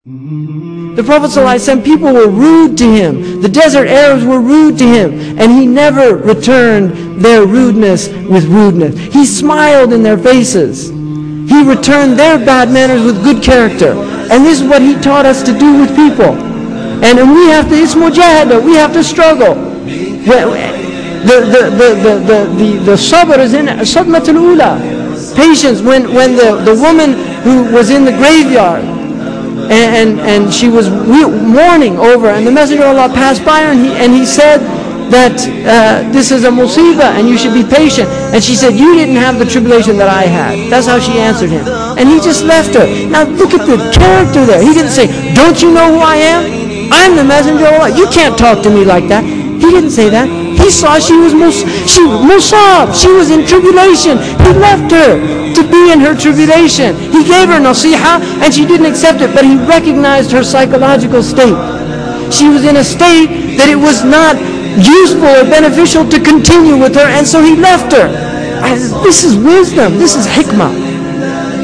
The Prophet ﷺ, people were rude to him. The desert Arabs were rude to him. And he never returned their rudeness with rudeness. He smiled in their faces. He returned their bad manners with good character. And this is what he taught us to do with people. And we have to, it's mujahada, we have to struggle. The sabr is in sadmatul ula. Patience, when the woman who was in the graveyard, and she was mourning over, and the Messenger of Allah passed by her, and he said that this is a musibah and you should be patient. And she said, you didn't have the tribulation that I had. That's how she answered him. And he just left her. Now look at the character there. He didn't say, don't you know who I am? I'm the Messenger of Allah. You can't talk to me like that. He didn't say that. He saw she was musab. She was in tribulation. He left her to be in her tribulation. He gave her nasiha and she didn't accept it, but he recognized her psychological state. She was in a state that it was not useful or beneficial to continue with her, and so he left her. This is wisdom. This is hikmah.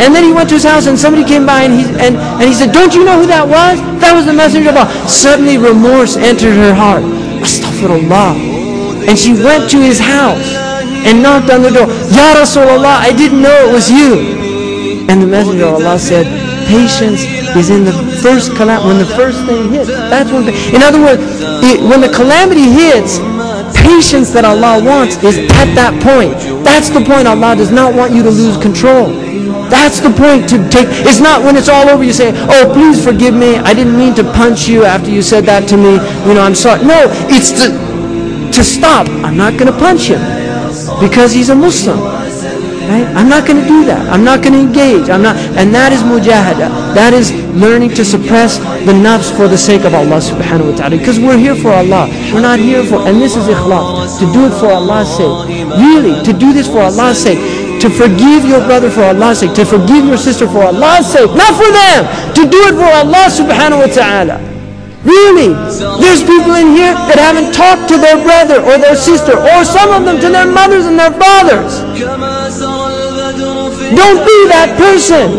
And then he went to his house and somebody came by and he said, don't you know who that was? That was the Messenger of Allah. Suddenly remorse entered her heart. Astaghfirullah. And she went to his house and knocked on the door. Ya Rasulullah, I didn't know it was you. And the Messenger of Allah said, patience is in the first calamity, when the first thing hits. That's when. In other words, when the calamity hits, patience that Allah wants is at that point. That's the point. Allah does not want you to lose control. That's the point to take. It's not when it's all over you say, oh, please forgive me. I didn't mean to punch you after you said that to me. You know, I'm sorry. No, it's to stop. I'm not going to punch him because he's a Muslim. Right? I'm not going to do that. I'm not going to engage. And that is mujahada. That is learning to suppress the nafs for the sake of Allah subhanahu wa ta'ala. Because we're here for Allah. We're not here for, and this is ikhlas, to do it for Allah's sake. Really, to do this for Allah's sake. To forgive your brother for Allah's sake. To forgive your sister for Allah's sake. Not for them. To do it for Allah subhanahu wa ta'ala. Really, there's people in here that haven't talked to their brother or their sister, or some of them to their mothers and their fathers. Don't be that person.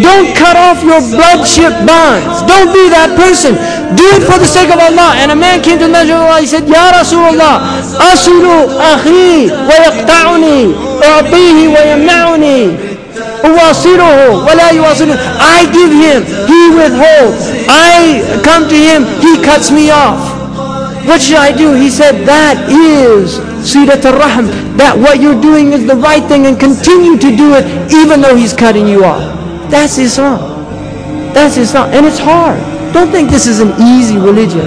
Don't cut off your bloodship bonds. Don't be that person. Do it for the sake of Allah. And a man came to the Messenger of Allah. He said, Ya Rasulullah, asilu akhi wa yaqta'uni u'tihi wa yamna'uni. I give him, he withholds. I come to him, he cuts me off. What should I do? He said, that is silat al-rahm. That what you're doing is the right thing, and continue to do it even though he's cutting you off. That's Islam. That's Islam. And it's hard. Don't think this is an easy religion.